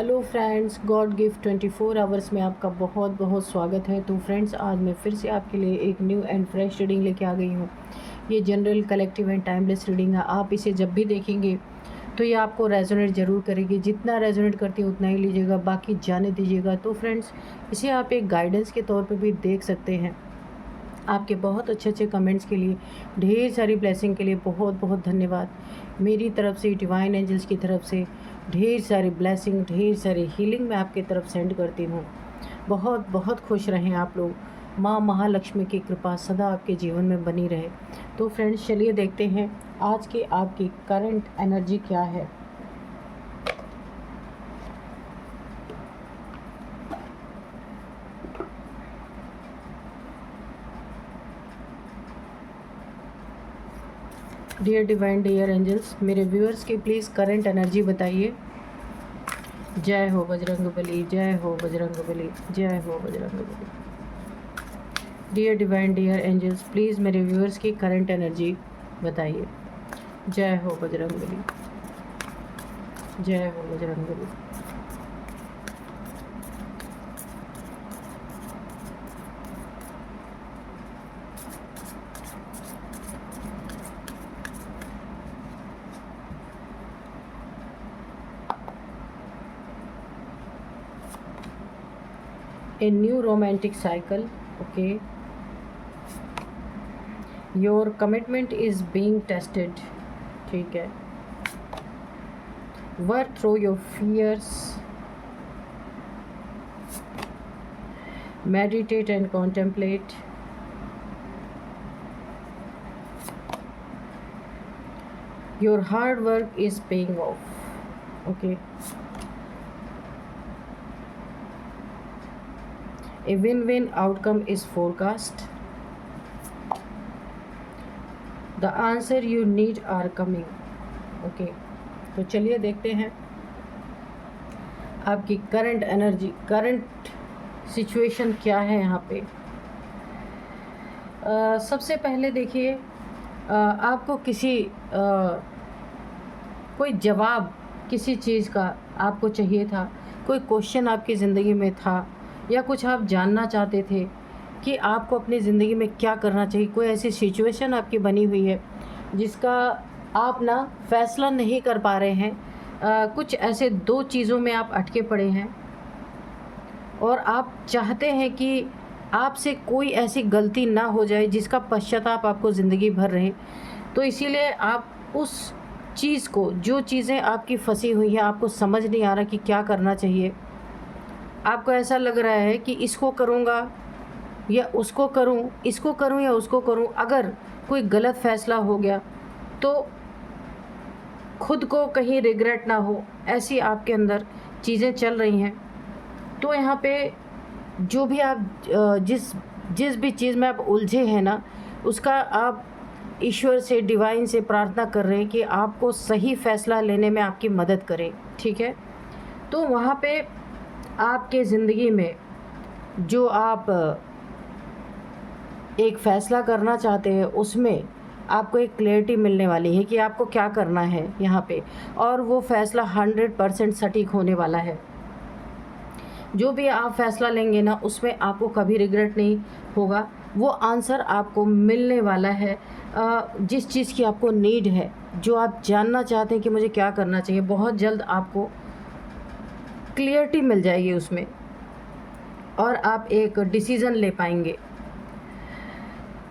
Hello friends, God gift 24 hours में आपका बहुत बहुत स्वागत है। तो फ्रेंड्स, आज मैं फिर से आपके लिए एक न्यू एंड फ्रेश रीडिंग लेके आ गई हूँ। ये general, collective and timeless reading है। आप इसे जब भी देखेंगे तो ये आपको रेजोनेट ज़रूर करेगी। जितना रेजोनेट करती है उतना ही लीजिएगा, बाकी जाने दीजिएगा। तो फ्रेंड्स, इसे आप एक गाइडेंस के तौर पर भी देख सकते हैं। आपके बहुत अच्छे अच्छे कमेंट्स के लिए, ढेर सारी ब्लेसिंग के लिए बहुत बहुत धन्यवाद। मेरी तरफ से, डिवाइन एंजल्स की तरफ से ढेर सारी ब्लेसिंग, ढेर सारी हीलिंग मैं आपकी तरफ सेंड करती हूँ। बहुत बहुत खुश रहें आप लोग। माँ महालक्ष्मी की कृपा सदा आपके जीवन में बनी रहे। तो फ्रेंड्स, चलिए देखते हैं आज की आपकी करंट एनर्जी क्या है। डियर डिवाइन, डियर एंजल्स, मेरे व्यूअर्स की प्लीज़ करंट एनर्जी बताइए। जय हो बजरंगबली, जय हो बजरंगबली, जय हो Bajrangbali. Dear divine, dear angels, please मेरे व्यूअर्स की करंट एनर्जी बताइए। जय हो बजरंगबली, जय हो Bajrangbali. A new romantic cycle, okay. Your commitment is being tested, ठीक है. Work through your fears, meditate and contemplate. Your hard work is paying off, okay. A win-win outcome is forecast. The answer you need are coming. Okay. तो चलिए देखते हैं आपकी current energy, current situation क्या है यहाँ पे। सबसे पहले देखिए, आपको कोई जवाब किसी चीज़ का आपको चाहिए था। कोई क्वेश्चन आपकी ज़िंदगी में था, या कुछ आप जानना चाहते थे कि आपको अपनी ज़िंदगी में क्या करना चाहिए। कोई ऐसी सिचुएशन आपकी बनी हुई है जिसका आप ना फैसला नहीं कर पा रहे हैं। कुछ ऐसे दो चीज़ों में आप अटके पड़े हैं और आप चाहते हैं कि आपसे कोई ऐसी गलती ना हो जाए जिसका पश्चाताप आपको ज़िंदगी भर रहे। तो इसीलिए आप उस चीज़ को, जो चीज़ें आपकी फंसी हुई हैं, आपको समझ नहीं आ रहा कि क्या करना चाहिए। आपको ऐसा लग रहा है कि इसको करूँगा या उसको करूँ, इसको करूँ या उसको करूँ। अगर कोई गलत फ़ैसला हो गया तो खुद को कहीं रिग्रेट ना हो, ऐसी आपके अंदर चीज़ें चल रही हैं। तो यहाँ पे जो भी आप जिस भी चीज़ में आप उलझे हैं ना, उसका आप ईश्वर से, डिवाइन से प्रार्थना कर रहे हैं कि आपको सही फ़ैसला लेने में आपकी मदद करें, ठीक है। तो वहाँ पे आपके ज़िंदगी में जो आप एक फ़ैसला करना चाहते हैं, उसमें आपको एक क्लैरिटी मिलने वाली है कि आपको क्या करना है यहाँ पे, और वो फ़ैसला 100% सटीक होने वाला है। जो भी आप फ़ैसला लेंगे ना, उसमें आपको कभी रिग्रेट नहीं होगा। वो आंसर आपको मिलने वाला है। जिस चीज़ की आपको नीड है, जो आप जानना चाहते हैं कि मुझे क्या करना चाहिए, बहुत जल्द आपको क्लियरिटी मिल जाएगी उसमें, और आप एक डिसीज़न ले पाएंगे।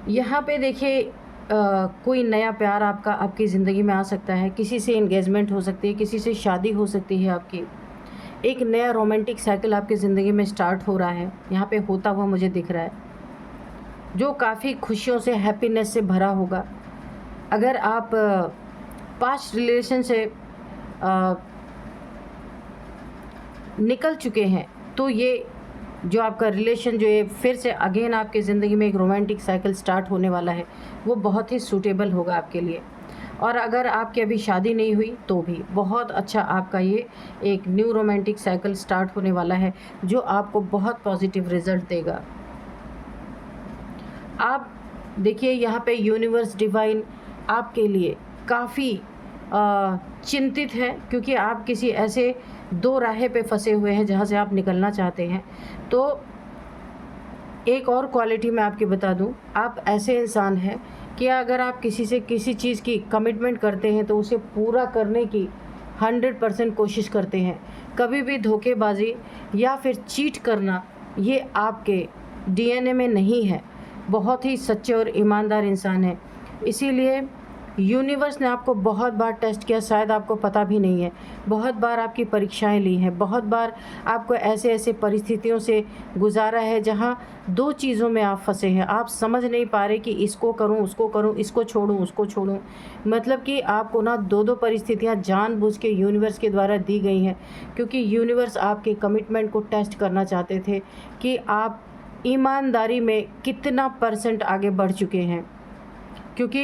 यहाँ पे देखिए, कोई नया प्यार आपकी ज़िंदगी में आ सकता है। किसी से एंगेजमेंट हो सकती है, किसी से शादी हो सकती है आपकी। एक नया रोमांटिक साइकिल आपकी ज़िंदगी में स्टार्ट हो रहा है, यहाँ पे होता हुआ मुझे दिख रहा है, जो काफ़ी खुशियों से, हैप्पीनेस से भरा होगा। अगर आप पास्ट रिलेशन से निकल चुके हैं, तो ये जो आपका रिलेशन जो है फिर से अगेन आपकी ज़िंदगी में एक रोमांटिक साइकिल स्टार्ट होने वाला है, वो बहुत ही सूटेबल होगा आपके लिए। और अगर आपकी अभी शादी नहीं हुई तो भी बहुत अच्छा आपका ये एक न्यू रोमांटिक साइकिल स्टार्ट होने वाला है, जो आपको बहुत पॉजिटिव रिजल्ट देगा। आप देखिए, यहाँ पे यूनिवर्स, डिवाइन आपके लिए काफ़ी चिंतित हैं, क्योंकि आप किसी ऐसे दो राहे पे फंसे हुए हैं जहाँ से आप निकलना चाहते हैं। तो एक और क्वालिटी मैं आपकी बता दूं, आप ऐसे इंसान हैं कि अगर आप किसी से किसी चीज़ की कमिटमेंट करते हैं तो उसे पूरा करने की 100% कोशिश करते हैं। कभी भी धोखेबाजी या फिर चीट करना ये आपके डीएनए में नहीं है। बहुत ही सच्चे और ईमानदार इंसान हैं। इसीलिए यूनिवर्स ने आपको बहुत बार टेस्ट किया, शायद आपको पता भी नहीं है। बहुत बार आपकी परीक्षाएं ली हैं, बहुत बार आपको ऐसे ऐसे परिस्थितियों से गुजारा है जहां दो चीज़ों में आप फंसे हैं। आप समझ नहीं पा रहे कि इसको करूं, उसको करूं, इसको छोड़ूं, उसको छोड़ूं। मतलब कि आपको ना दो दो परिस्थितियां जानबूझ के यूनिवर्स के द्वारा दी गई हैं, क्योंकि यूनिवर्स आपके कमिटमेंट को टेस्ट करना चाहते थे कि आप ईमानदारी में कितना % आगे बढ़ चुके हैं। क्योंकि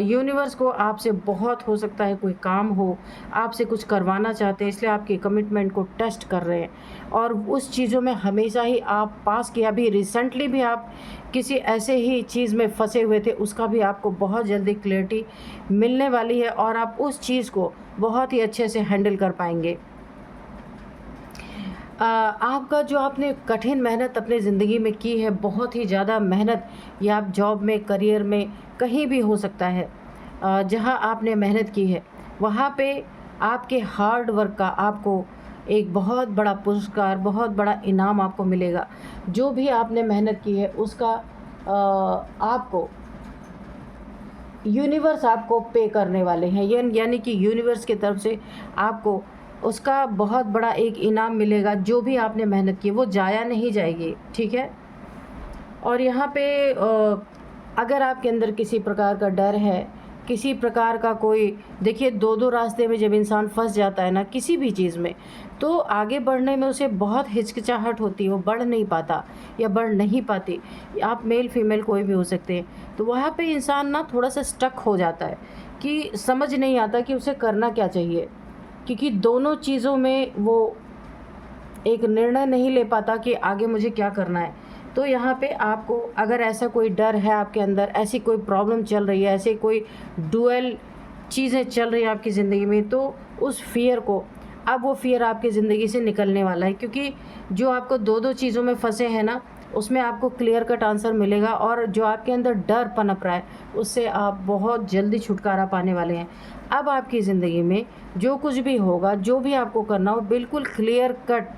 यूनिवर्स को आपसे बहुत हो सकता है कोई काम हो, आपसे कुछ करवाना चाहते हैं, इसलिए आपके कमिटमेंट को टेस्ट कर रहे हैं। और उस चीज़ों में हमेशा ही आप पास किया। अभी रिसेंटली भी आप किसी ऐसे ही चीज़ में फंसे हुए थे, उसका भी आपको बहुत जल्दी क्लैरिटी मिलने वाली है और आप उस चीज़ को बहुत ही अच्छे से हैंडल कर पाएंगे। आपका जो आपने कठिन मेहनत अपने ज़िंदगी में की है, बहुत ही ज़्यादा मेहनत, या आप जॉब में, करियर में, कहीं भी हो सकता है, जहाँ आपने मेहनत की है, वहाँ पे आपके हार्ड वर्क का आपको एक बहुत बड़ा पुरस्कार, बहुत बड़ा इनाम आपको मिलेगा। जो भी आपने मेहनत की है उसका आपको यूनिवर्स आपको पे करने वाले हैं। यानी कि यूनिवर्स की तरफ से आपको उसका बहुत बड़ा एक इनाम मिलेगा। जो भी आपने मेहनत की वो जाया नहीं जाएगी, ठीक है। और यहाँ पे अगर आपके अंदर किसी प्रकार का डर है, किसी प्रकार का कोई, देखिए दो दो रास्ते में जब इंसान फंस जाता है ना किसी भी चीज़ में, तो आगे बढ़ने में उसे बहुत हिचकिचाहट होती है, वो बढ़ नहीं पाता या बढ़ नहीं पाती। आप मेल फीमेल कोई भी हो सकते हैं। तो वहाँ पे इंसान ना थोड़ा सा स्टक हो जाता है कि समझ नहीं आता कि उसे करना क्या चाहिए, क्योंकि दोनों चीज़ों में वो एक निर्णय नहीं ले पाता कि आगे मुझे क्या करना है। तो यहाँ पे आपको, अगर ऐसा कोई डर है आपके अंदर, ऐसी कोई प्रॉब्लम चल रही है, ऐसे कोई डुअल चीज़ें चल रही हैं आपकी ज़िंदगी में, तो उस फियर को, अब वो फियर आपकी ज़िंदगी से निकलने वाला है। क्योंकि जो आपको दो दो चीज़ों में फंसे हैं ना, उसमें आपको क्लियर कट आंसर मिलेगा, और जो आपके अंदर डर पनप रहा है उससे आप बहुत जल्दी छुटकारा पाने वाले हैं। अब आपकी ज़िंदगी में जो कुछ भी होगा, जो भी आपको करना हो, बिल्कुल क्लियर कट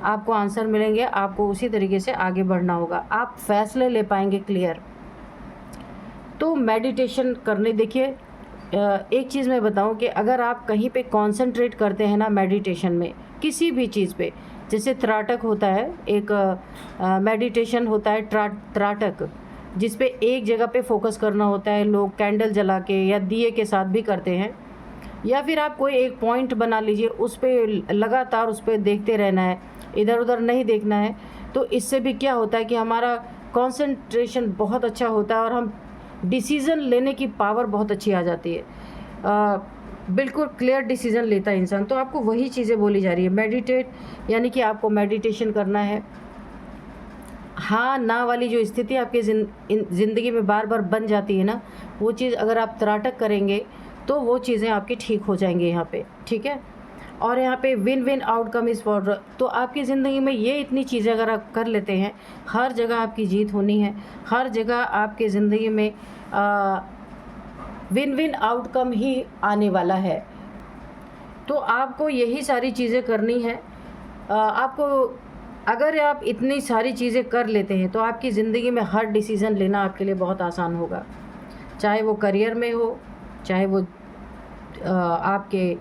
आपको आंसर मिलेंगे। आपको उसी तरीके से आगे बढ़ना होगा, आप फैसले ले पाएंगे क्लियर। तो मेडिटेशन करने, देखिए एक चीज़ मैं बताऊं कि अगर आप कहीं पे कंसंट्रेट करते हैं ना मेडिटेशन में, किसी भी चीज़ पे, जैसे त्राटक होता है, एक मेडिटेशन होता है त्राटक, जिस पे एक जगह पे फोकस करना होता है। लोग कैंडल जला के या दिए के साथ भी करते हैं, या फिर आप कोई एक पॉइंट बना लीजिए, उस पर लगातार उस पर देखते रहना है, इधर उधर नहीं देखना है। तो इससे भी क्या होता है कि हमारा कंसंट्रेशन बहुत अच्छा होता है और हम डिसीज़न लेने की पावर बहुत अच्छी आ जाती है। बिल्कुल क्लियर डिसीज़न लेता है इंसान। तो आपको वही चीज़ें बोली जा रही है, मेडिटेट, यानी कि आपको मेडिटेशन करना है। हाँ ना वाली जो स्थिति आपकी ज़िंदगी में बार बार बन जाती है ना, वो चीज़ अगर आप त्राटक करेंगे तो वो चीज़ें आपकी ठीक हो जाएंगी यहाँ पे, ठीक है। और यहाँ पे win win outcome is for, तो आपकी ज़िंदगी में ये इतनी चीज़ें अगर आप कर लेते हैं, हर जगह आपकी जीत होनी है, हर जगह आपकी ज़िंदगी में विन विन आउटकम ही आने वाला है। तो आपको यही सारी चीज़ें करनी है। आपको, अगर आप इतनी सारी चीज़ें कर लेते हैं तो आपकी ज़िंदगी में हर डिसीज़न लेना आपके लिए बहुत आसान होगा। चाहे वो करियर में हो, चाहे वो आपके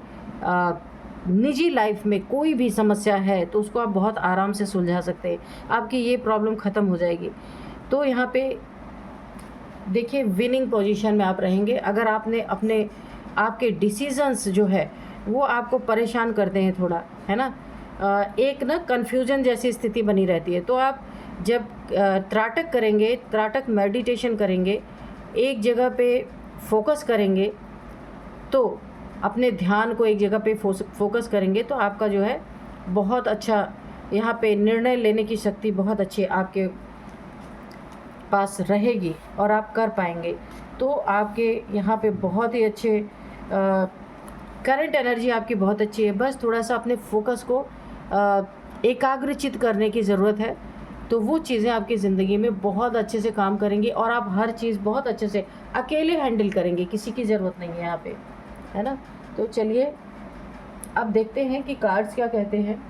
निजी लाइफ में कोई भी समस्या है, तो उसको आप बहुत आराम से सुलझा सकते हैं। आपकी ये प्रॉब्लम ख़त्म हो जाएगी। तो यहाँ पे देखिए विनिंग पोजीशन में आप रहेंगे। अगर आपने आपके डिसीजंस जो है वो आपको परेशान करते हैं थोड़ा, है ना, एक ना कन्फ्यूजन जैसी स्थिति बनी रहती है, तो आप जब त्राटक करेंगे, त्राटक मेडिटेशन करेंगे, एक जगह पे फोकस करेंगे, तो अपने ध्यान को एक जगह पे फोकस करेंगे, तो आपका जो है बहुत अच्छा यहाँ पे निर्णय लेने की शक्ति बहुत अच्छी आपके पास रहेगी और आप कर पाएंगे। तो आपके यहाँ पे बहुत ही अच्छे करंट एनर्जी आपकी बहुत अच्छी है, बस थोड़ा सा अपने फोकस को एकाग्रचित करने की ज़रूरत है, तो वो चीज़ें आपकी ज़िंदगी में बहुत अच्छे से काम करेंगी और आप हर चीज़ बहुत अच्छे से अकेले हैंडल करेंगे, किसी की ज़रूरत नहीं है यहाँ पे, है ना। तो चलिए अब देखते हैं कि कार्ड्स क्या कहते हैं।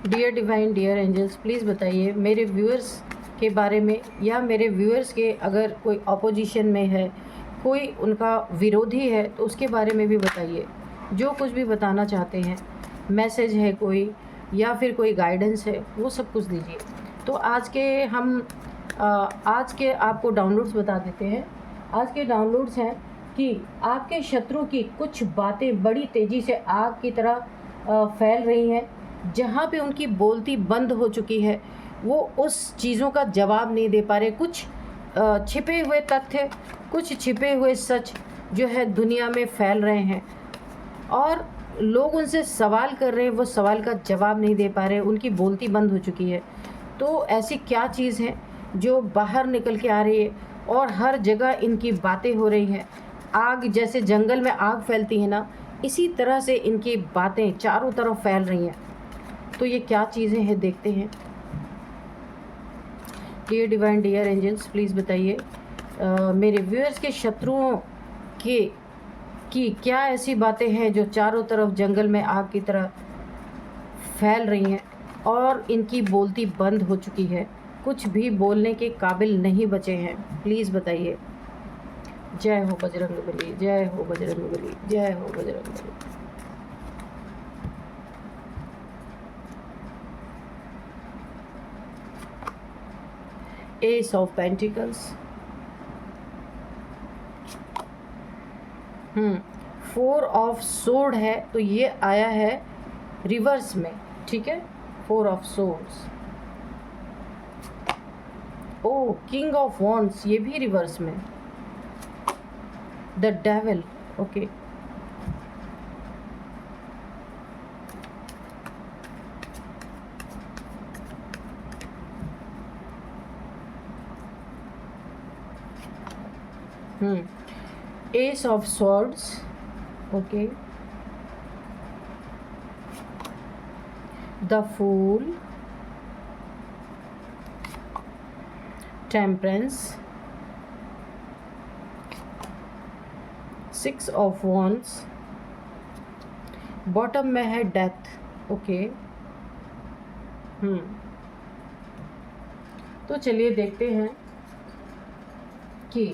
Dear divine, dear angels, please बताइए मेरे व्यूअर्स के बारे में, या मेरे व्यूअर्स के अगर कोई अपोजिशन में है, कोई उनका विरोधी है, तो उसके बारे में भी बताइए। जो कुछ भी बताना चाहते हैं, मैसेज है कोई या फिर कोई गाइडेंस है, वो सब कुछ दीजिए। तो आज के आपको डाउनलोड्स बता देते हैं। आज के डाउनलोड्स हैं कि आपके शत्रु की कुछ बातें बड़ी तेज़ी से आग की तरह फैल रही हैं। जहाँ पे उनकी बोलती बंद हो चुकी है, वो उस चीज़ों का जवाब नहीं दे पा रहे। कुछ छिपे हुए तथ्य, कुछ छिपे हुए सच जो है दुनिया में फैल रहे हैं और लोग उनसे सवाल कर रहे हैं, वो सवाल का जवाब नहीं दे पा रहे, उनकी बोलती बंद हो चुकी है। तो ऐसी क्या चीज़ है जो बाहर निकल के आ रही है और हर जगह इनकी बातें हो रही हैं। आग, जैसे जंगल में आग फैलती है ना, इसी तरह से इनकी बातें चारों तरफ फैल रही हैं। तो ये क्या चीज़ें हैं, देखते हैं। Dear divine, dear angels, please बताइए मेरे व्यूअर्स के शत्रुओं की क्या ऐसी बातें हैं जो चारों तरफ जंगल में आग की तरह फैल रही हैं और इनकी बोलती बंद हो चुकी है, कुछ भी बोलने के काबिल नहीं बचे हैं। प्लीज़ बताइए। जय हो बजरंगबली, जय हो बजरंगबली, जय हो Bajrangbali. S of pentacles, 4 of sword है, तो ये आया है रिवर्स में, ठीक है। 4 of swords. Oh, king of wands, ये भी रिवर्स में। The devil, okay. Ace of Swords, okay. The Fool, Temperance, 6 of Wands, bottom में है डेथ, ओके। तो चलिए देखते हैं कि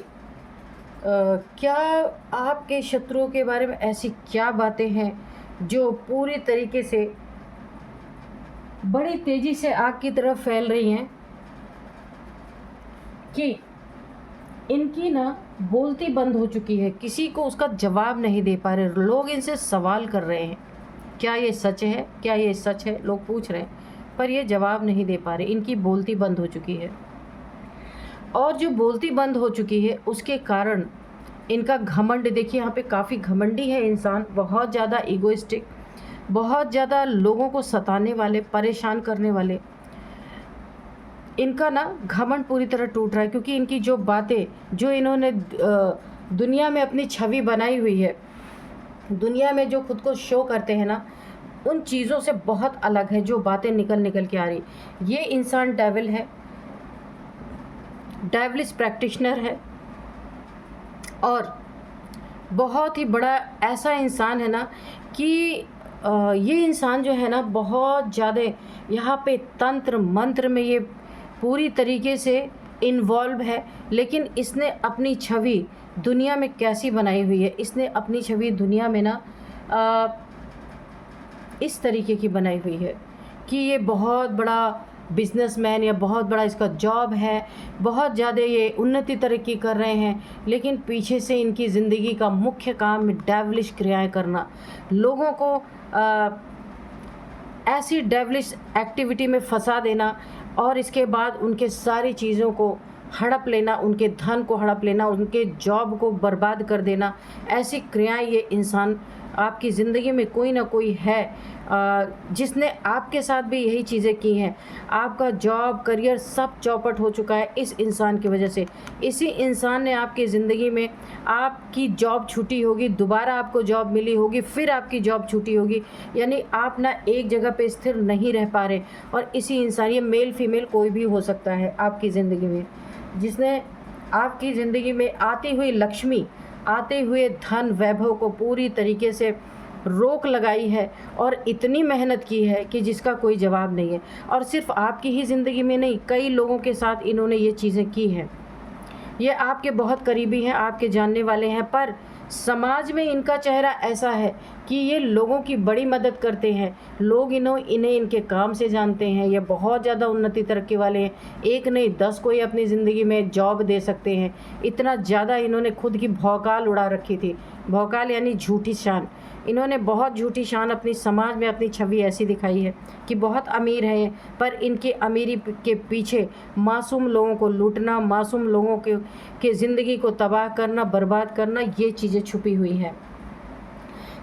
क्या आपके शत्रुओं के बारे में ऐसी क्या बातें हैं जो पूरी तरीके से बड़ी तेज़ी से आग की तरफ फैल रही हैं, कि इनकी ना बोलती बंद हो चुकी है, किसी को उसका जवाब नहीं दे पा रहे, लोग इनसे सवाल कर रहे हैं, क्या ये सच है, क्या ये सच है, लोग पूछ रहे हैं, पर ये जवाब नहीं दे पा रहे, इनकी बोलती बंद हो चुकी है। और जो बोलती बंद हो चुकी है उसके कारण इनका घमंड, देखिए यहाँ पे काफ़ी घमंडी है इंसान, बहुत ज़्यादा ईगोइस्टिक, बहुत ज़्यादा लोगों को सताने वाले, परेशान करने वाले। इनका ना घमंड पूरी तरह टूट रहा है, क्योंकि इनकी जो बातें, जो इन्होंने दुनिया में अपनी छवि बनाई हुई है, दुनिया में जो खुद को शो करते हैं ना, उन चीज़ों से बहुत अलग है जो बातें निकल के आ रही। ये इंसान डेविल है, डेविलिश प्रैक्टिशनर है, और बहुत ही बड़ा ऐसा इंसान है ना कि ये इंसान जो है ना बहुत ज़्यादा यहाँ पे तंत्र मंत्र में ये पूरी तरीके से इन्वॉल्व है। लेकिन इसने अपनी छवि दुनिया में कैसी बनाई हुई है, इसने अपनी छवि दुनिया में ना इस तरीके की बनाई हुई है कि ये बहुत बड़ा बिजनेसमैन, या बहुत बड़ा इसका जॉब है, बहुत ज़्यादा ये उन्नति तरक्की कर रहे हैं, लेकिन पीछे से इनकी ज़िंदगी का मुख्य काम डेविलिश क्रियाएं करना, लोगों को ऐसी डेविलिश एक्टिविटी में फंसा देना, और इसके बाद उनके सारी चीज़ों को हड़प लेना, उनके धन को हड़प लेना, उनके जॉब को बर्बाद कर देना। ऐसी क्रियाएं ये इंसान आपकी ज़िंदगी में कोई ना कोई है जिसने आपके साथ भी यही चीज़ें की हैं। आपका जॉब, करियर सब चौपट हो चुका है इस इंसान की वजह से। इसी इंसान ने आपकी ज़िंदगी में आपकी जॉब छूटी होगी, दोबारा आपको जॉब मिली होगी, फिर आपकी जॉब छूटी होगी, यानी आप ना एक जगह पे स्थिर नहीं रह पा रहे। और इसी इंसान, ये मेल फीमेल कोई भी हो सकता है आपकी ज़िंदगी में, जिसने आपकी ज़िंदगी में आती हुई लक्ष्मी, आते हुए धन वैभव को पूरी तरीके से रोक लगाई है और इतनी मेहनत की है कि जिसका कोई जवाब नहीं है। और सिर्फ आपकी ही ज़िंदगी में नहीं, कई लोगों के साथ इन्होंने ये चीज़ें की हैं। ये आपके बहुत करीबी हैं, आपके जानने वाले हैं, पर समाज में इनका चेहरा ऐसा है कि ये लोगों की बड़ी मदद करते हैं। लोग इन्हें इनके काम से जानते हैं। ये बहुत ज़्यादा उन्नति तरक्की वाले हैं। एक नहीं 10 को ये अपनी ज़िंदगी में जॉब दे सकते हैं। इतना ज़्यादा इन्होंने खुद की भौकाल उड़ा रखी थी। भौकाल यानी झूठी शान। इन्होंने बहुत झूठी शान अपनी समाज में, अपनी छवि ऐसी दिखाई है कि बहुत अमीर हैं, पर इनकी अमीरी के पीछे मासूम लोगों को लूटना, मासूम लोगों के ज़िंदगी को तबाह करना, बर्बाद करना, ये चीज़ें छुपी हुई हैं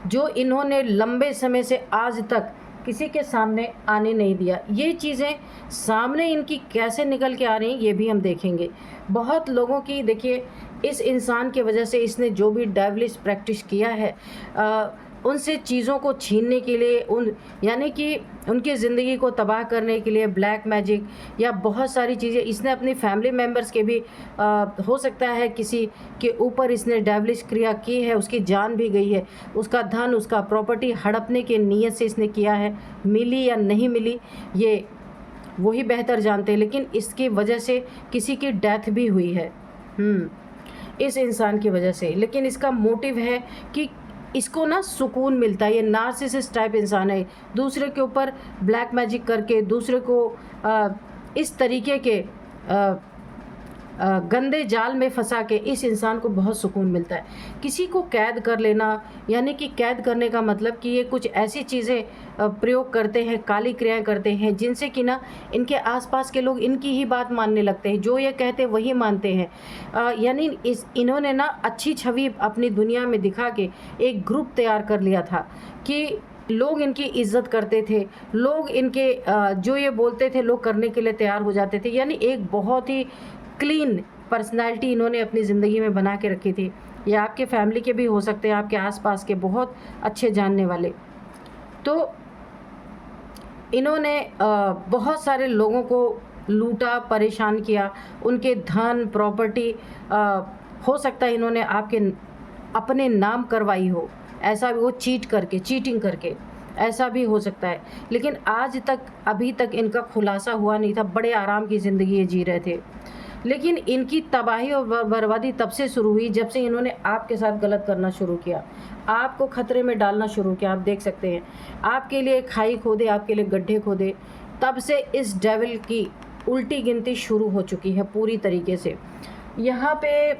जो इन्होंने लंबे समय से आज तक किसी के सामने आने नहीं दिया। ये चीज़ें सामने इनकी कैसे निकल के आ रही हैं ये भी हम देखेंगे। बहुत लोगों की, देखिए इस इंसान की वजह से इसने जो भी डेविलिश प्रैक्टिस किया है, उनसे चीज़ों को छीनने के लिए, यानी कि उनकी ज़िंदगी को तबाह करने के लिए ब्लैक मैजिक या बहुत सारी चीज़ें इसने अपनी फैमिली मेम्बर्स के भी हो सकता है किसी के ऊपर इसने डेविलिश क्रिया की है, उसकी जान भी गई है, उसका धन, उसका प्रॉपर्टी हड़पने की नीयत से इसने किया है। मिली या नहीं मिली ये वही बेहतर जानते हैं, लेकिन इसकी वजह से किसी की डेथ भी हुई है इस इंसान की वजह से। लेकिन इसका मोटिव है कि इसको ना सुकून मिलता है। ये नार्सिसिस्ट टाइप इंसान है, दूसरे के ऊपर ब्लैक मैजिक करके दूसरे को इस तरीके के गंदे जाल में फंसा के इस इंसान को बहुत सुकून मिलता है। किसी को कैद कर लेना, यानी कि कैद करने का मतलब कि ये कुछ ऐसी चीज़ें प्रयोग करते हैं, काली क्रियाएं करते हैं, जिनसे कि ना इनके आसपास के लोग इनकी ही बात मानने लगते हैं, जो ये कहते वही मानते हैं। यानी इन्होंने ना अच्छी छवि अपनी दुनिया में दिखा के एक ग्रुप तैयार कर लिया था कि लोग इनकी इज्जत करते थे, लोग इनके जो ये बोलते थे लोग करने के लिए तैयार हो जाते थे। यानी एक बहुत ही क्लीन पर्सनालिटी इन्होंने अपनी ज़िंदगी में बना के रखी थी। या आपके फैमिली के भी हो सकते हैं, आपके आसपास के बहुत अच्छे जानने वाले। तो इन्होंने बहुत सारे लोगों को लूटा, परेशान किया, उनके धन प्रॉपर्टी हो सकता है इन्होंने आपके अपने नाम करवाई हो, ऐसा भी वो चीटिंग करके ऐसा भी हो सकता है। लेकिन आज तक, अभी तक इनका खुलासा हुआ नहीं था। बड़े आराम की ज़िंदगी ये जी रहे थे। लेकिन इनकी तबाही और बर्बादी तब से शुरू हुई जब से इन्होंने आपके साथ गलत करना शुरू किया, आपको खतरे में डालना शुरू किया। आप देख सकते हैं, आपके लिए खाई खोदे, आपके लिए गड्ढे खोदे, तब से इस डेविल की उल्टी गिनती शुरू हो चुकी है पूरी तरीके से। यहाँ पे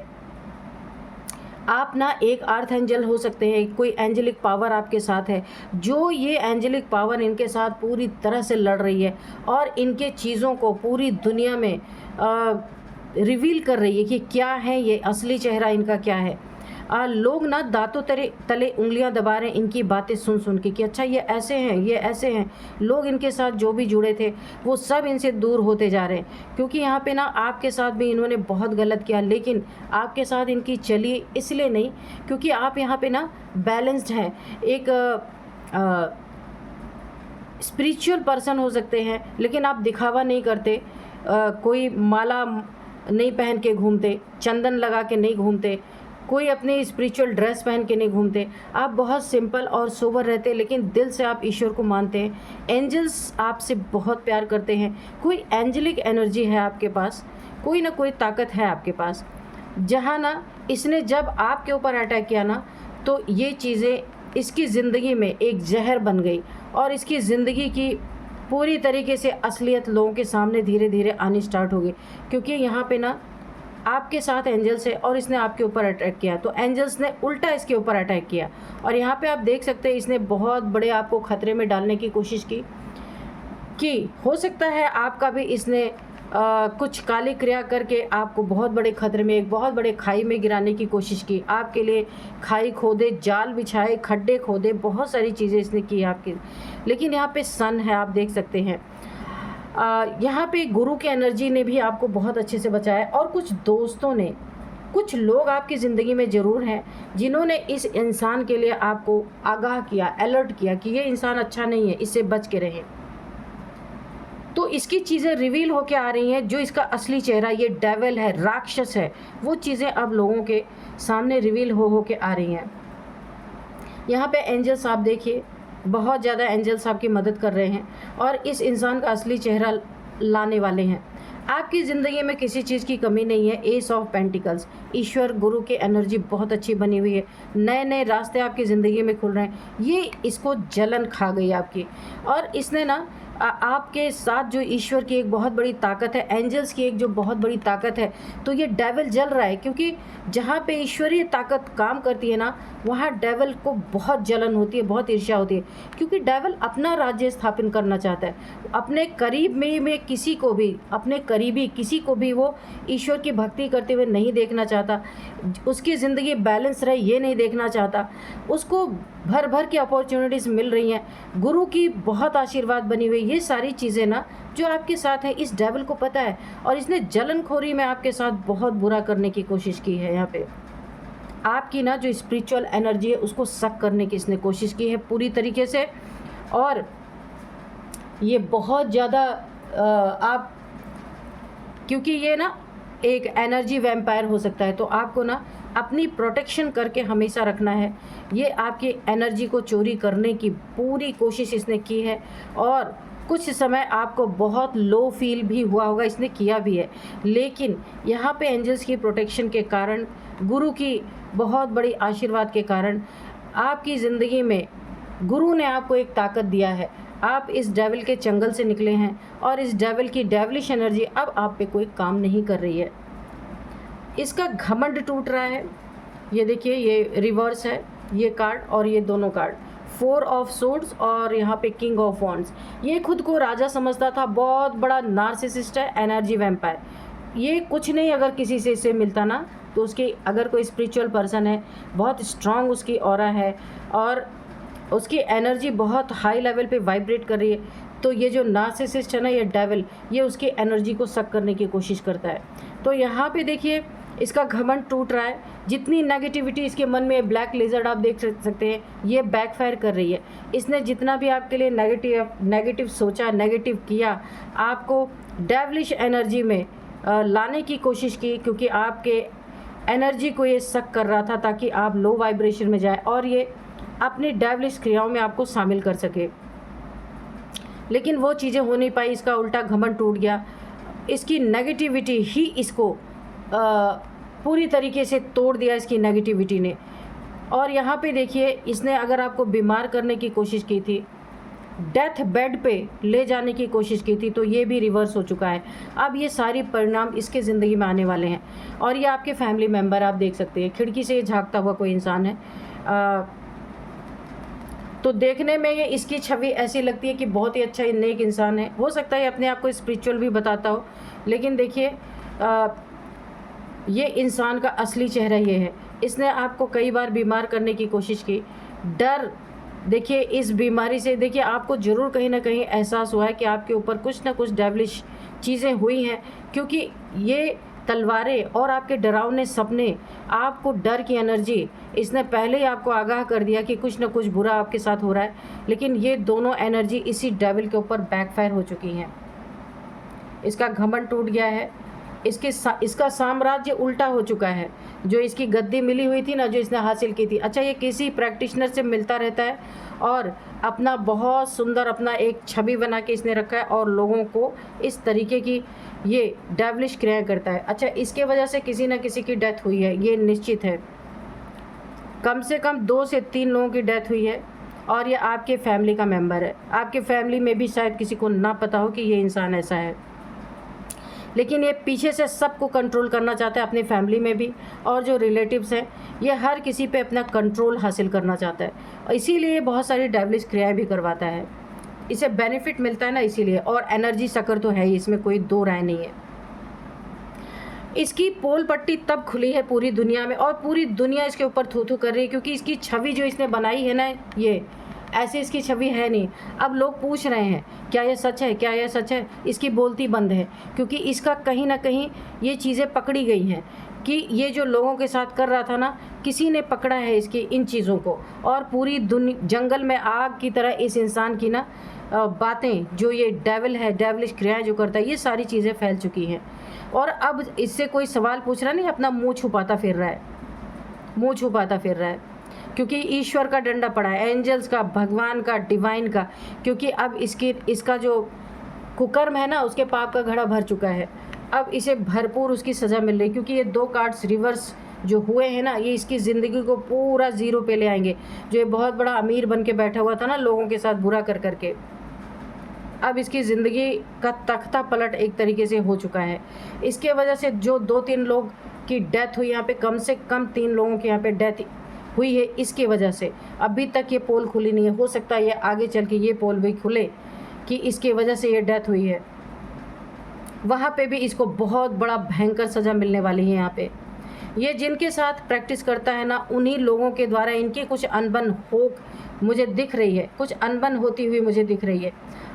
आप ना एक अर्थ एंजल हो सकते हैं, कोई एंजेलिक पावर आपके साथ है, जो ये एंजेलिक पावर इनके साथ पूरी तरह से लड़ रही है और इनके चीज़ों को पूरी दुनिया में रिवील कर रही है कि क्या है ये, असली चेहरा इनका क्या है। लोग ना दांतों तले उंगलियां दबा रहे हैं इनकी बातें सुन सुन के कि अच्छा ये ऐसे हैं, ये ऐसे हैं। लोग इनके साथ जो भी जुड़े थे वो सब इनसे दूर होते जा रहे हैं, क्योंकि यहाँ पे ना आपके साथ भी इन्होंने बहुत गलत किया। लेकिन आपके साथ इनकी चली इसलिए नहीं क्योंकि आप यहाँ पे ना बैलेंस्ड हैं, एक स्पिरिचुअल पर्सन हो सकते हैं, लेकिन आप दिखावा नहीं करते। कोई माला नहीं पहन के घूमते, चंदन लगा के नहीं घूमते, कोई अपनी स्पिरिचुअल ड्रेस पहन के नहीं घूमते। आप बहुत सिंपल और सोबर रहते हैं, लेकिन दिल से आप ईश्वर को मानते हैं। एंजल्स आपसे बहुत प्यार करते हैं। कोई एंजेलिक एनर्जी है आपके पास, कोई ना कोई ताकत है आपके पास। जहाँ ना इसने जब आपके ऊपर अटैक किया ना, तो ये चीज़ें इसकी ज़िंदगी में एक जहर बन गई और इसकी ज़िंदगी की पूरी तरीके से असलियत लोगों के सामने धीरे धीरे आनी स्टार्ट होगी। क्योंकि यहाँ पे ना आपके साथ एंजल्स है और इसने आपके ऊपर अटैक किया, तो एंजल्स ने उल्टा इसके ऊपर अटैक किया। और यहाँ पे आप देख सकते हैं इसने बहुत बड़े आपको खतरे में डालने की कोशिश की कि हो सकता है आपका भी इसने कुछ काली क्रिया करके आपको बहुत बड़े खतरे में, एक बहुत बड़े खाई में गिराने की कोशिश की। आपके लिए खाई खोदे, जाल बिछाए, खड्डे खोदे, बहुत सारी चीज़ें इसने की आपकी। लेकिन यहाँ पे सन है, आप देख सकते हैं। यहाँ पे गुरु की एनर्जी ने भी आपको बहुत अच्छे से बचाया, और कुछ दोस्तों ने, कुछ लोग आपकी ज़िंदगी में ज़रूर हैं जिन्होंने इस इंसान के लिए आपको आगाह किया, अलर्ट किया कि ये इंसान अच्छा नहीं है, इससे बच के रहें। तो इसकी चीज़ें रिवील होके आ रही हैं, जो इसका असली चेहरा, ये डेविल है, राक्षस है, वो चीज़ें अब लोगों के सामने रिवील हो के आ रही हैं। यहाँ पे एंजल्स आप देखिए, बहुत ज़्यादा एंजल्स आपकी मदद कर रहे हैं और इस इंसान का असली चेहरा लाने वाले हैं। आपकी ज़िंदगी में किसी चीज़ की कमी नहीं है। एस ऑफ पेंटिकल्स, ईश्वर गुरु की एनर्जी बहुत अच्छी बनी हुई है। नए नए रास्ते आपकी ज़िंदगी में खुल रहे हैं। ये इसको जलन खा गई आपकी, और इसने ना आपके साथ जो ईश्वर की एक बहुत बड़ी ताकत है, एंजल्स की एक जो बहुत बड़ी ताकत है, तो ये डेविल जल रहा है, क्योंकि जहाँ पे ईश्वरीय ताकत काम करती है ना, वहाँ डेविल को बहुत जलन होती है, बहुत ईर्ष्या होती है, क्योंकि डेविल अपना राज्य स्थापित करना चाहता है। अपने करीब में किसी को भी, अपने करीबी किसी को भी वो ईश्वर की भक्ति करते हुए नहीं देखना चाहता, उसकी ज़िंदगी बैलेंस रहे ये नहीं देखना चाहता। उसको भर भर की अपॉर्चुनिटीज़ मिल रही हैं, गुरु की बहुत आशीर्वाद बनी हुई, ये सारी चीज़ें ना जो आपके साथ है, इस डेविल को पता है, और इसने जलनखोरी में आपके साथ बहुत बुरा करने की कोशिश की है। यहाँ पे आपकी ना जो स्पिरिचुअल एनर्जी है उसको सक करने की इसने कोशिश की है पूरी तरीके से। और ये बहुत ज़्यादा आप, क्योंकि ये ना एक एनर्जी वैम्पायर हो सकता है, तो आपको ना अपनी प्रोटेक्शन करके हमेशा रखना है। ये आपकी एनर्जी को चोरी करने की पूरी कोशिश इसने की है, और कुछ समय आपको बहुत लो फील भी हुआ होगा, इसने किया भी है। लेकिन यहाँ पे एंजल्स की प्रोटेक्शन के कारण, गुरु की बहुत बड़ी आशीर्वाद के कारण, आपकी ज़िंदगी में गुरु ने आपको एक ताकत दिया है। आप इस डेविल के चंगल से निकले हैं, और इस डेविल की डेविलिश एनर्जी अब आप पे कोई काम नहीं कर रही है। इसका घमंड टूट रहा है। ये देखिए, ये रिवर्स है ये कार्ड, और ये दोनों कार्ड, 4 ऑफ सोर्ड्स और यहाँ पे किंग ऑफ वॉन्ड्स। ये खुद को राजा समझता था, बहुत बड़ा नार्सिसिस्ट है, एनर्जी वैम्पायर। ये कुछ नहीं, अगर किसी से इससे मिलता ना, तो उसकी, अगर कोई स्पिरिचुअल पर्सन है, बहुत स्ट्रांग उसकी ऑरा है, और उसकी एनर्जी बहुत हाई लेवल पे वाइब्रेट कर रही है, तो ये जो नार्सिसिस्ट है ना, ये डेविल, ये उसकी एनर्जी को सक करने की कोशिश करता है। तो यहाँ पे देखिए, इसका घमंड टूट रहा है। जितनी नेगेटिविटी इसके मन में, ब्लैक लेजर्ड आप देख सकते हैं, ये बैकफायर कर रही है। इसने जितना भी आपके लिए नेगेटिव सोचा, नेगेटिव किया, आपको डेविलिश एनर्जी में लाने की कोशिश की, क्योंकि आपके एनर्जी को ये सक कर रहा था, ताकि आप लो वाइब्रेशन में जाए और ये अपनी डेविलिश क्रियाओं में आपको शामिल कर सके। लेकिन वो चीज़ें हो नहीं पाई, इसका उल्टा घमंड टूट गया। इसकी नेगेटिविटी ही इसको पूरी तरीके से तोड़ दिया, इसकी नेगेटिविटी ने। और यहाँ पे देखिए, इसने अगर आपको बीमार करने की कोशिश की थी, डेथ बेड पे ले जाने की कोशिश की थी, तो ये भी रिवर्स हो चुका है। अब ये सारी परिणाम इसके ज़िंदगी में आने वाले हैं। और ये आपके फैमिली मेम्बर, आप देख सकते हैं, खिड़की से झांकता हुआ कोई इंसान है। तो देखने में ये, इसकी छवि ऐसी लगती है कि बहुत ही अच्छा नेक इंसान है। हो सकता है अपने आप को स्पिरिचुअल भी बताता हो, लेकिन देखिए, ये इंसान का असली चेहरा ये है। इसने आपको कई बार बीमार करने की कोशिश की। डर, देखिए, इस बीमारी से देखिए आपको ज़रूर कहीं ना कहीं एहसास हुआ है कि आपके ऊपर कुछ ना कुछ डेविलिश चीज़ें हुई हैं, क्योंकि ये तलवारें और आपके डरावने सपने, आपको डर की एनर्जी, इसने पहले ही आपको आगाह कर दिया कि कुछ ना कुछ बुरा आपके साथ हो रहा है। लेकिन ये दोनों एनर्जी इसी डेविल के ऊपर बैकफायर हो चुकी हैं। इसका घमंड टूट गया है, इसका साम्राज्य उल्टा हो चुका है। जो इसकी गद्दी मिली हुई थी ना, जो इसने हासिल की थी, अच्छा, ये किसी प्रैक्टिशनर से मिलता रहता है और अपना बहुत सुंदर अपना एक छवि बना के इसने रखा है, और लोगों को इस तरीके की ये डेविलिश क्रियाएं करता है। अच्छा, इसके वजह से किसी न किसी की डेथ हुई है, ये निश्चित है। कम से कम 2 से 3 लोगों की डेथ हुई है, और ये आपके फैमिली का मेंबर है। आपके फैमिली में भी शायद किसी को ना पता हो कि ये इंसान ऐसा है, लेकिन ये पीछे से सबको कंट्रोल करना चाहता है, अपनी फैमिली में भी, और जो रिलेटिव्स हैं, ये हर किसी पे अपना कंट्रोल हासिल करना चाहता है, और इसीलिए बहुत सारी डेविलिश क्रियाएं भी करवाता है। इसे बेनिफिट मिलता है ना, इसीलिए। और एनर्जी सकर तो है ही, इसमें कोई दो राय नहीं है। इसकी पोल पट्टी तब खुली है पूरी दुनिया में, और पूरी दुनिया इसके ऊपर थू थू कर रही है, क्योंकि इसकी छवि जो इसने बनाई है ना, ये ऐसे इसकी छवि है नहीं। अब लोग पूछ रहे हैं क्या ये सच है, क्या ये सच है? इसकी बोलती बंद है, क्योंकि इसका कहीं ना कहीं ये चीज़ें पकड़ी गई हैं कि ये जो लोगों के साथ कर रहा था ना, किसी ने पकड़ा है इसकी इन चीज़ों को। और पूरी दुनिया जंगल में आग की तरह इस इंसान की ना बातें, जो ये डेविल है, डेविलिश क्रियाएं जो करता है, ये सारी चीज़ें फैल चुकी हैं। और अब इससे कोई सवाल पूछ रहा नहीं, अपना मुंह छुपाता फिर रहा है, मुंह छुपाता फिर रहा है, क्योंकि ईश्वर का डंडा पड़ा है, एंजल्स का, भगवान का, डिवाइन का। क्योंकि अब इसका जो कुकर्म है ना, उसके पाप का घड़ा भर चुका है। अब इसे भरपूर उसकी सज़ा मिल रही, क्योंकि ये 2 कार्ड्स रिवर्स जो हुए हैं ना, ये इसकी ज़िंदगी को पूरा ज़ीरो पे ले आएंगे। जो ये बहुत बड़ा अमीर बन के बैठा हुआ था ना, लोगों के साथ बुरा कर करके, अब इसकी ज़िंदगी का तख्ता पलट एक तरीके से हो चुका है। इसके वजह से जो 2-3 लोग की डेथ हुई, यहाँ पे कम से कम 3 लोगों की यहाँ पे डेथ हुई है इसकी वजह से। अभी तक ये पोल खुली नहीं है, हो सकता है ये आगे चल के ये पोल भी खुले कि इसकी वजह से ये डेथ हुई है। वहाँ पे भी इसको बहुत बड़ा भयंकर सज़ा मिलने वाली है। यहाँ पे ये जिनके साथ प्रैक्टिस करता है ना, उन्हीं लोगों के द्वारा इनकी कुछ अनबन हो मुझे दिख रही है, कुछ अनबन होती हुई मुझे दिख रही है,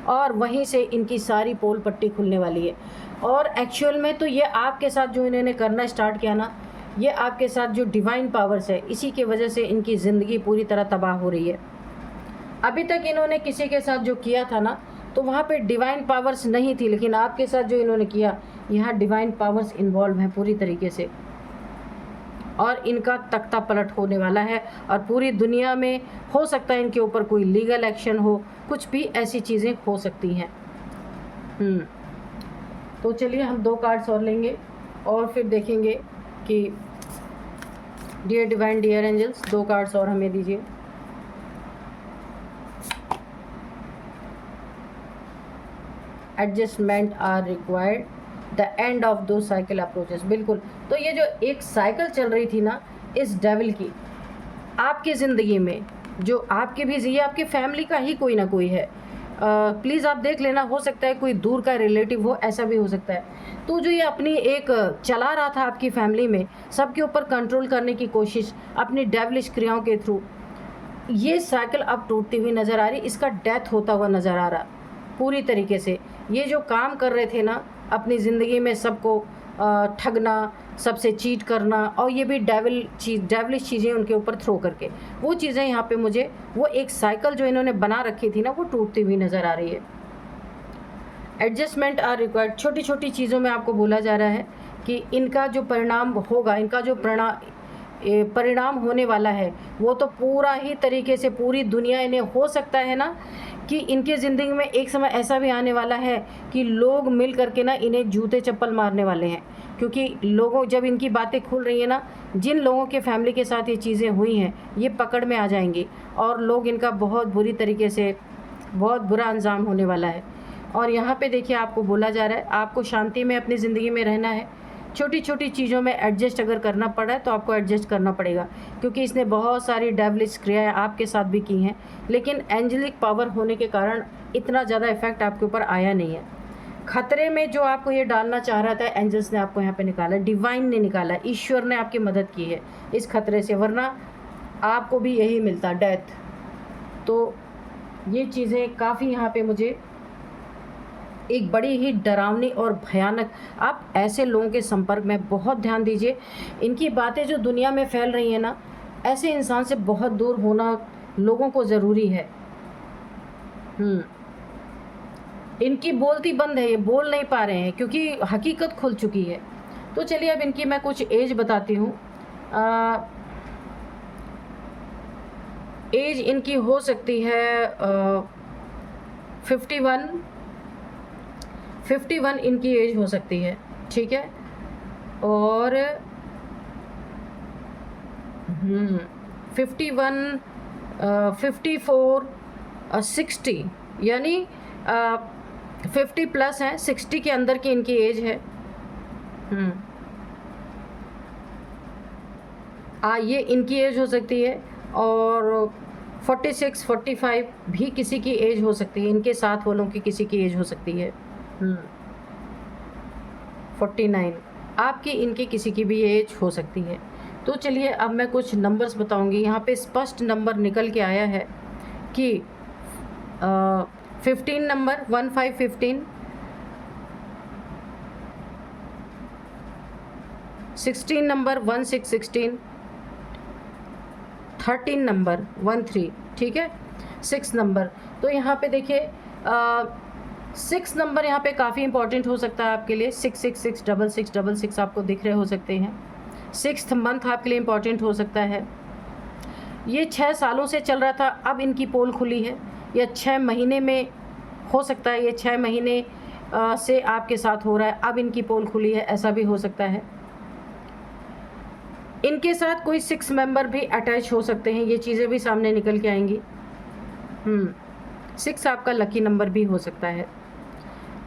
और वहीं से इनकी सारी पोल पट्टी खुलने वाली है। और एक्चुअल में तो ये आपके साथ जो इन्होंने करना स्टार्ट किया ना, ये आपके साथ जो डिवाइन पावर्स है, इसी की वजह से इनकी ज़िंदगी पूरी तरह तबाह हो रही है। अभी तक इन्होंने किसी के साथ जो किया था ना, तो वहाँ पे डिवाइन पावर्स नहीं थी, लेकिन आपके साथ जो इन्होंने किया, यहाँ डिवाइन पावर्स इन्वॉल्व हैं पूरी तरीके से। और इनका तख्ता पलट होने वाला है, और पूरी दुनिया में हो सकता है इनके ऊपर कोई लीगल एक्शन हो, कुछ भी ऐसी चीज़ें हो सकती हैं। तो चलिए हम 2 कार्ड्स और लेंगे और फिर देखेंगे कि dear divine, dear angels, 2 cards और हमें दीजिए। Adjustment are required, the end of दो साइकिल अप्रोचेस। बिल्कुल, तो ये जो एक साइकिल चल रही थी ना इस डेविल की आपकी ज़िंदगी में, जो आपके भी, ये आपकी फैमिली का ही कोई ना कोई है। प्लीज़ आप देख लेना, हो सकता है कोई दूर का रिलेटिव हो, ऐसा भी हो सकता है। तो जो ये अपनी एक चला रहा था आपकी फैमिली में, सबके ऊपर कंट्रोल करने की कोशिश अपनी डेविलिश क्रियाओं के थ्रू, ये साइकिल अब टूटती हुई नज़र आ रही, इसका डेथ होता हुआ नज़र आ रहा पूरी तरीके से। ये जो काम कर रहे थे ना अपनी ज़िंदगी में, सबको ठगना, सबसे चीट करना, और ये भी डेविलिश चीज़ें उनके ऊपर थ्रो करके, वो चीज़ें यहाँ पे मुझे, वो एक साइकिल जो इन्होंने बना रखी थी ना, वो टूटती हुई नज़र आ रही है। एडजस्टमेंट आर रिक्वायर्ड, छोटी छोटी चीज़ों में आपको बोला जा रहा है कि इनका जो परिणाम होगा, इनका जो परिणाम होने वाला है, वो तो पूरा ही तरीके से पूरी दुनिया, इन्हें हो सकता है ना कि इनके ज़िंदगी में एक समय ऐसा भी आने वाला है कि लोग मिल करके ना इन्हें जूते चप्पल मारने वाले हैं। क्योंकि लोगों, जब इनकी बातें खुल रही हैं ना, जिन लोगों के फैमिली के साथ ये चीज़ें हुई हैं, ये पकड़ में आ जाएंगी, और लोग इनका बहुत बुरी तरीके से, बहुत बुरा अंजाम होने वाला है। और यहाँ पे देखिए आपको बोला जा रहा है, आपको शांति में अपनी ज़िंदगी में रहना है। छोटी छोटी चीज़ों में एडजस्ट अगर करना पड़ा है तो आपको एडजस्ट करना पड़ेगा, क्योंकि इसने बहुत सारी डेविलिश क्रियाएं आपके साथ भी की हैं, लेकिन एंजेलिक पावर होने के कारण इतना ज़्यादा इफेक्ट आपके ऊपर आया नहीं है। खतरे में जो आपको ये डालना चाह रहा था, एंजल्स ने आपको यहाँ पे निकाला, डिवाइन ने निकाला, ईश्वर ने आपकी मदद की है इस खतरे से, वरना आपको भी यही मिलता, डेथ। तो ये चीज़ें काफ़ी यहाँ पे मुझे एक बड़ी ही डरावनी और भयानक, आप ऐसे लोगों के संपर्क में बहुत ध्यान दीजिए। इनकी बातें जो दुनिया में फैल रही हैं ना, ऐसे इंसान से बहुत दूर होना लोगों को ज़रूरी है। इनकी बोलती बंद है, ये बोल नहीं पा रहे हैं क्योंकि हकीकत खुल चुकी है। तो चलिए अब इनकी मैं कुछ एज बताती हूँ। एज इनकी हो सकती है 51 इनकी एज हो सकती है, ठीक है। और 51, 54, 60, यानी 50 प्लस है, 60 के अंदर की इनकी एज है। ये इनकी एज हो सकती है। और 46, 45 भी किसी की एज हो सकती है, इनके साथ वालों की किसी की एज हो सकती है। 49 आपकी इनकी किसी की भी एज हो सकती है। तो चलिए अब मैं कुछ नंबर्स बताऊंगी। यहाँ पे स्पष्ट नंबर निकल के आया है कि 15 नंबर 1515, 16 नंबर 1616, 13 नंबर 13, ठीक है, 6 नंबर। तो यहाँ पे देखिए 6 नंबर यहाँ पे काफ़ी इंपॉर्टेंट हो सकता है आपके लिए। 666 6666 आपको दिख रहे हो सकते हैं। 6th मंथ आपके लिए इंपॉर्टेंट हो सकता है। ये 6 सालों से चल रहा था, अब इनकी पोल खुली है। या 6 महीने में हो सकता है, ये 6 महीने से आपके साथ हो रहा है, अब इनकी पोल खुली है, ऐसा भी हो सकता है। इनके साथ कोई 6 मेंबर भी अटैच हो सकते हैं, ये चीज़ें भी सामने निकल के आएंगी। 6 आपका लकी नंबर भी हो सकता है।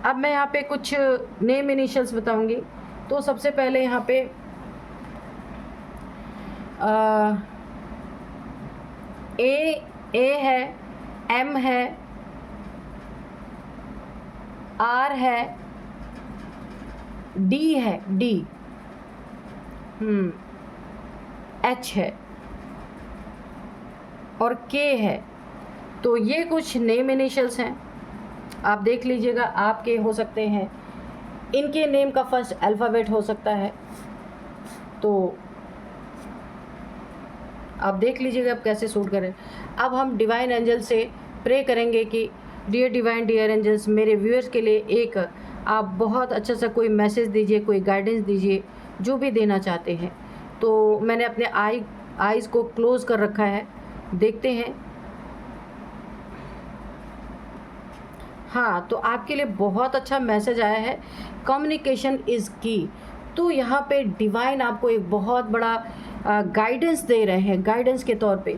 अब मैं यहाँ पे कुछ नेम इनिशियल्स बताऊंगी। तो सबसे पहले यहाँ पे ए है, एम है, आर है, डी है, डी, एच है और के है। तो ये कुछ नेम इनिशियल्स हैं, आप देख लीजिएगा, आपके हो सकते हैं, इनके नेम का फर्स्ट अल्फ़ाबेट हो सकता है। तो आप देख लीजिएगा आप कैसे सूट करें। अब हम डिवाइन एंजल से प्रे करेंगे कि डियर डिवाइन, डियर एंजल्स, मेरे व्यूअर्स के लिए एक आप बहुत अच्छा सा कोई मैसेज दीजिए, कोई गाइडेंस दीजिए, जो भी देना चाहते हैं। तो मैंने अपने आईज़ को क्लोज कर रखा है, देखते हैं। हाँ, तो आपके लिए बहुत अच्छा मैसेज आया है, कम्युनिकेशन इज़ की। तो यहाँ पे डिवाइन आपको एक बहुत बड़ा गाइडेंस दे रहे हैं, गाइडेंस के तौर पे,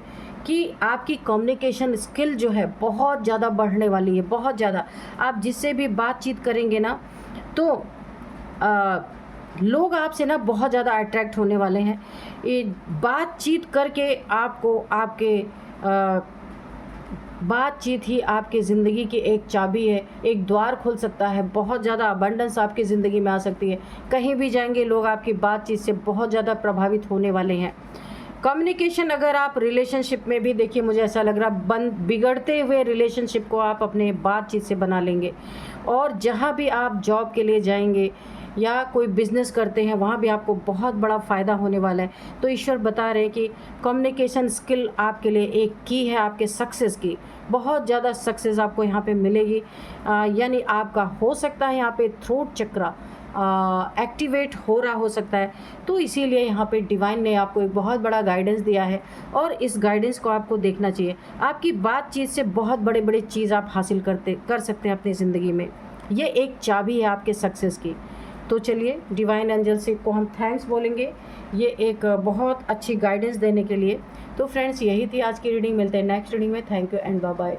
कि आपकी कम्युनिकेशन स्किल जो है बहुत ज़्यादा बढ़ने वाली है, बहुत ज़्यादा। आप जिससे भी बातचीत करेंगे ना, तो लोग आपसे ना बहुत ज़्यादा अट्रैक्ट होने वाले हैं। ये बातचीत करके आपको आपके बातचीत ही आपकी ज़िंदगी की एक चाबी है, एक द्वार खुल सकता है, बहुत ज़्यादा अबंडेंस आपकी ज़िंदगी में आ सकती है। कहीं भी जाएंगे लोग आपकी बातचीत से बहुत ज़्यादा प्रभावित होने वाले हैं। कम्युनिकेशन, अगर आप रिलेशनशिप में भी, देखिए मुझे ऐसा लग रहा बिगड़ते हुए रिलेशनशिप को आप अपने बातचीत से बना लेंगे। और जहाँ भी आप जॉब के लिए जाएंगे या कोई बिज़नेस करते हैं, वहाँ भी आपको बहुत बड़ा फ़ायदा होने वाला है। तो ईश्वर बता रहे हैं कि कम्युनिकेशन स्किल आपके लिए एक की है आपके सक्सेस की। बहुत ज़्यादा सक्सेस आपको यहाँ पे मिलेगी। यानी आपका हो सकता है यहाँ पे थ्रोट चक्रा एक्टिवेट हो रहा हो सकता है। तो इसीलिए यहाँ पे डिवाइन ने आपको एक बहुत बड़ा गाइडेंस दिया है, और इस गाइडेंस को आपको देखना चाहिए। आपकी बातचीत से बहुत बड़े बड़े चीज़ आप हासिल कर सकते हैं अपनी ज़िंदगी में। ये एक चाबी है आपके सक्सेस की। तो चलिए डिवाइन एंजल से को हम थैंक्स बोलेंगे, ये एक बहुत अच्छी गाइडेंस देने के लिए। तो फ्रेंड्स, यही थी आज की रीडिंग। मिलते हैं नेक्स्ट रीडिंग में। Thank you and bye bye.